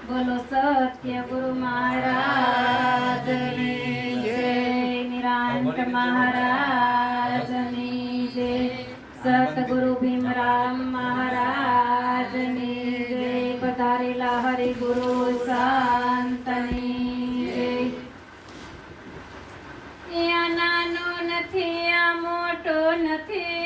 બોલો સત્ય ગુરુ મહારાજની જય, નિરાંત મહારાજની જય, સતગુરુ ભીમરામ મહારાજની જય, પધારેલા હરિગુરુ સંતની જય। આ નાનો નથી, આ મોટો નથી,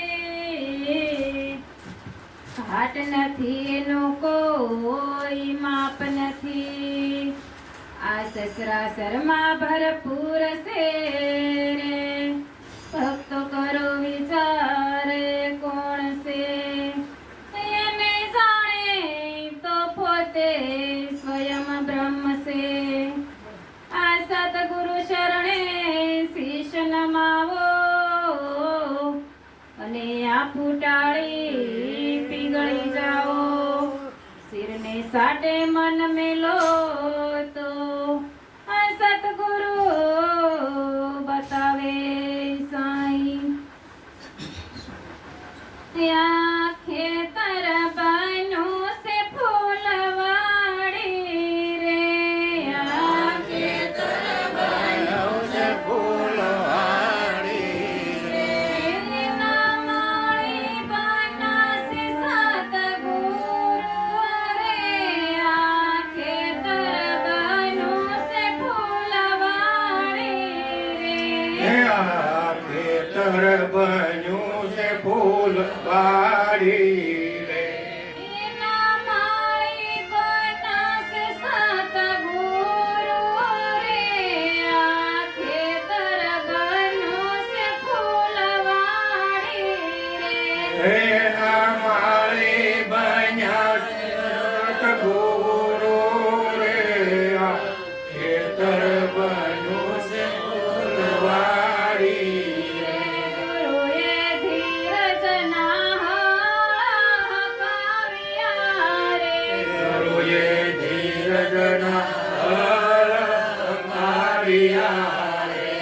ઘાટ નથી એનું કોઈ માપ નથી, આ સસરાસરમાં ભરપૂર છે રે, ભક્તો કરો વિચારે કોણ છે, એને જાણે તો પોતે સ્વયં બ્રહ્મ છે। આ સતગુરુ શરણે શીશ નમાવો અને આ ફૂટાળી પીગળી જાઓ, શિરને સાટે મન મેલો તો આ સતગુરુ બતાવે સાઈ। આ ખેતર બન્યું છે ફૂલવાડી રે, આ ખેતર બન્યું છે ફૂલવાડી રે, એના માળી બનાસે સતગુરુ રે, આ ખેતર બન્યું છે ફૂલવાડી રે, આ ખેતર બન્યું છે ફૂલવાડી રે, એના માળી બનાસે સતગુરુ રે, આ ખેતર બન્યું છે ફૂલવાડી રે, એના માળી બન્યા છે સતગુરુ રે, આ ખેતર બન્યું છે ફૂલવાડી રે, ગુરુએ ધીરજના હકાવ્યા રે, ગુરુએ ધીરજના હકાવ્યા રે,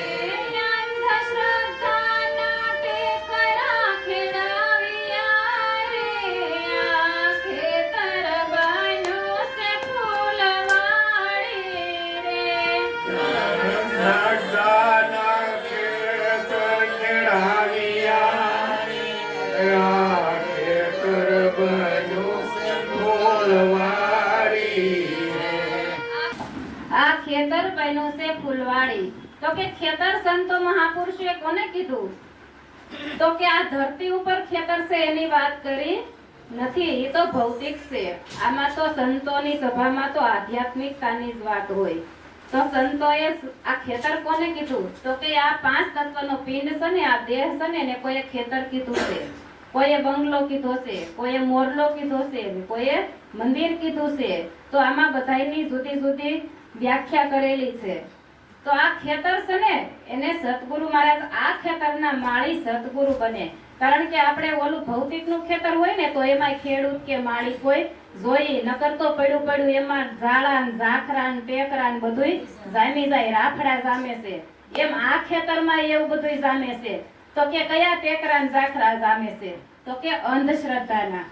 અંધશ્રદ્ધાના ટેકરા ખેડાવ્યા રે, આ ખેતર બન્યું છે ફૂલવાડી રે, સદાના ખેતર ખેડાવ્યા રે, આ ખેતર બન્યું છે ફૂલવાડી રે, આ ખેતર બન્યું છે ફૂલવાડી। તો કે ખેતર સંતો મહાપુરુષોએ કોને કીધું? તો કે આ ધરતી ઉપર ખેતર છે એની વાત કરી નથી, એ તો ભૌતિક છે। આમાં તો સંતોની સભામાં તો આધ્યાત્મિકતાની જ વાત હોય। તો સંતોએ આ ખેતર કોને કીધું? તો કે આ પાંચ તત્વનો પિંડ છે ને, આ દેહ છે ને, એને કોઈએ ખેતર કીધું છે, કોઈએ બંગલો કીધો છે, કોઈએ મોરલો કીધો છે, કોઈએ મંદિર કીધું છે। તો આમાં બધાયની જુદી જુદી વ્યાખ્યા કરેલી છે। તો આ ખેતર છે ને, એને સતગુરુ મહારાજ આ ખેતરના માળી સતગુરુ બને। કારણ કે આપણે ઓલું ભૌતિકનું ખેતર હોય ને, તો એમાં ખેડૂત કે માળી કોઈ જોઈ નકર તો પડ્યું એમાં ઝાડા ને ઝાખરા ને ટેકરા ને બધુંય જામી જાય, રાફડા જામે છે। એમ આ ખેતરમાં એવું બધુંય જામે છે। તો કે કયા ટેકરા ને ઝાખરા જામે છે? તો કે અંધશ્રદ્ધાના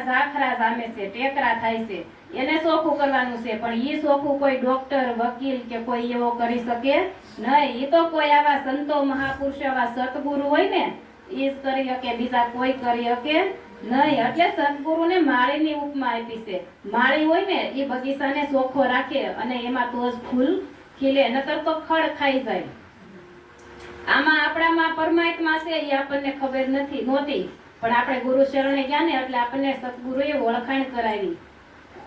ઝાખરા જામે છે, ટેકરા થાય છે। એને ચોખ્ખું કરવાનું છે, પણ ઈ ચોખ્ખું કોઈ ડોક્ટર, વકીલ કે કોઈ એવો કરી શકે નહીં। ઈ તો કોઈ આવા સંતો મહાપુરુષો, આવા સતગુરુ હોય ને, ઈ જ કરી શકે, બીજા કોઈ કરી શકે નહીં। એટલે સતગુરુને માળીની ઉપમા આપી છે। માળી હોય ને, ઈ બગીચાને ચોખ્ખો રાખે અને એમાં તો જ ફૂલ ખીલે, નકર તો ખડ ખાઈ જાય। આમાં આપણામાં પરમાત્મા છે એ આપણને ખબર નહોતી, પણ આપણે ગુરુ શરણે ગયા ને એટલે આપણને સતગુરુએ ઓળખાણ કરાવી।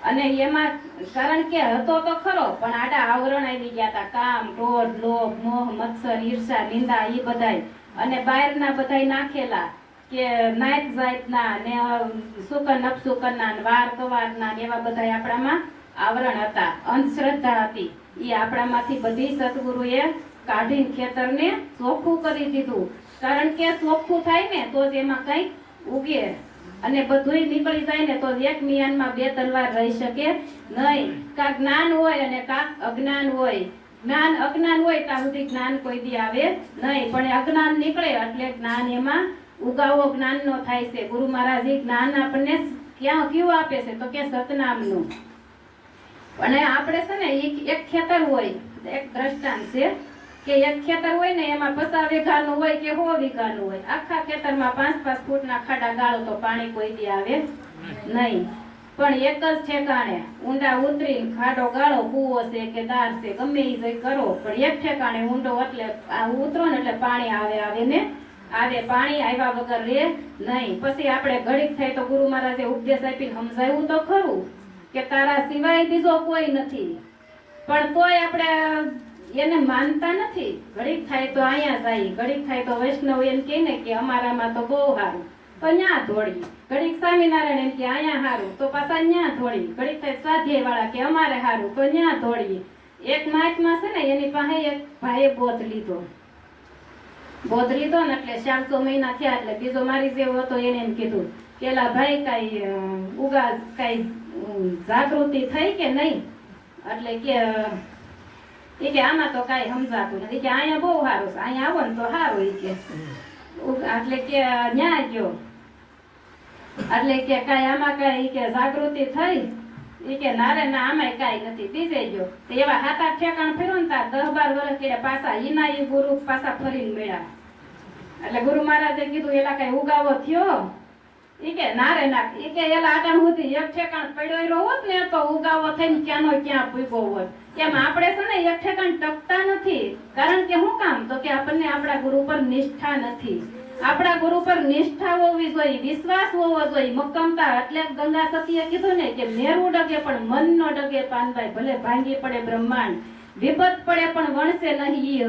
અને એમાં કારણ કે હતો તો ખરો, પણ આડા આવરણ આવી ગયા હતા, કામ, ક્રોધ, લોભ, મોહ, મત્સર, ઈર્ષા, નિંદા, એ બધાય, અને બહારના બધાય નાખેલા કે નાત જાતના ને સુકન અપસુકનના ને વાર કવારના ને એવા બધાય આપણામાં આવરણ હતા, અંધશ્રદ્ધા હતી। એ આપણામાંથી બધી સતગુરુએ કાઢીને ખેતરને ચોખ્ખું કરી દીધું। કારણ કે ચોખ્ખું થાય ને તો જ એમાં કંઈક ઉગે, અને બધુંય નીકળી જાય ને તો એક મિયાનમાં બે તલવાર રહી શકે નહીં। કા જ્ઞાન હોય અને કા અજ્ઞાન હોય। જ્ઞાન અજ્ઞાન હોય ત્યાં સુધી જ્ઞાન કોઈ દી આવે નહીં, પણ અજ્ઞાન નીકળે એટલે જ્ઞાન એમાં ઉગાવો જ્ઞાનનો થાય છે। ગુરુ મહારાજ જ્ઞાન આપણને ક્યાં કયું આપે છે? તો કે સતનામનું। અને આપણે છે ને એક ખેતર હોય, એક દ્રષ્ટાંત છે કે એક ખેતર હોય ને એમાં 50 વીઘાનું હોય કે 100 વીઘાનું હોય, આખા ખેતરમાં 5-5 ફૂટના ખાડા ગાળો તો પાણી કોઈ દી આવે નહીં. પણ એક જ ઠેકાણે ઊંડા ઉતરીને ખાડો ગાળો, કૂવો છે કે દાર છે ગમે એ જઈ કરો, પણ એક ઠેકાણે ઊંડો એટલે આ ઉતરો ને એટલે પાણી આવે ને આવે, પાણી આવ્યા વગર રે નહીં. પછી આપણે ઘડીક થાય તો ગુરુ મહારાજે ઉપદેશ આપીને સમજાવ્યું તો ખરું કે તારા સિવાય બીજો કોઈ નથી, પણ તોય આપણે એને માનતા નથી. ઘડીક થાય તો અહીંયા જાય, ઘડીક થાય તો વૈષ્ણવ એમ કહે ને કે અમારામાં તો બહુ સારું, તો ન્યા દોડી. ઘડીક સ્વામિનારાયણ એમ કે અહીંયા સારું, તો પાછા ન્યા દોડી. ઘડીક થાય સ્વાધ્યાય વાળા કે અમારે સારું, તો ન્યા દોડી. એક મહાત્મા છે ને એની પાસે એક ભાઈએ બોધ લીધો ને એટલે 400 મહિના થયા, એટલે બીજો મારી જેવો હતો એને એમ કીધું કે એલા ભાઈ કઈ જાગૃતિ થઈ કે નહીં? એટલે કે આમાં તો કઈ સમજાતું નથી, કે અહીંયા બહુ સારું છે, અહીંયા આવો ને તો સારું. એટલે કે ન્યા ગયો એટલે કે કઈ આમાં કઈ કે જાગૃતિ થઈ? કે નારે ના આમાં કઈ નથી. બીજે ગયો તો એવા 7-8 ઠેકાણ ફેર્યો ને તાર 10-12 વર્ષ કે પાછા ઈના ઈ ગુરુ પાછા ફરીને મળ્યા. એટલે ગુરુ મહારાજે કીધું એલા કઈ ઉગાવો થયો? કે નારે ના. કે એલા આટાણ સુધી એક ઠેકાણ પડ્યો રહ્યો હોત ને તો ઉગાવો થઈને ક્યાંનો ક્યાં પૂગ્યો હોત. એમ આપણે છે ને એક ઠેકાણ ટકતા નથી. કારણ કે શું કામ? તો કે આપણને આપણા ગુરુ પર નિષ્ઠા નથી. આપણા ગુરુ પર નિષ્ઠા હોવી જોઈએ, વિશ્વાસ હોવો જોઈએ, મક્કમતા. એટલે ગંગા સતીએ કીધું ને કે મેરું ડગે પણ મન નો ડગે પાનભાઈ, ભલે ભાંગી પડે બ્રહ્માંડ, વિપત પડે પણ વણસે નહીં.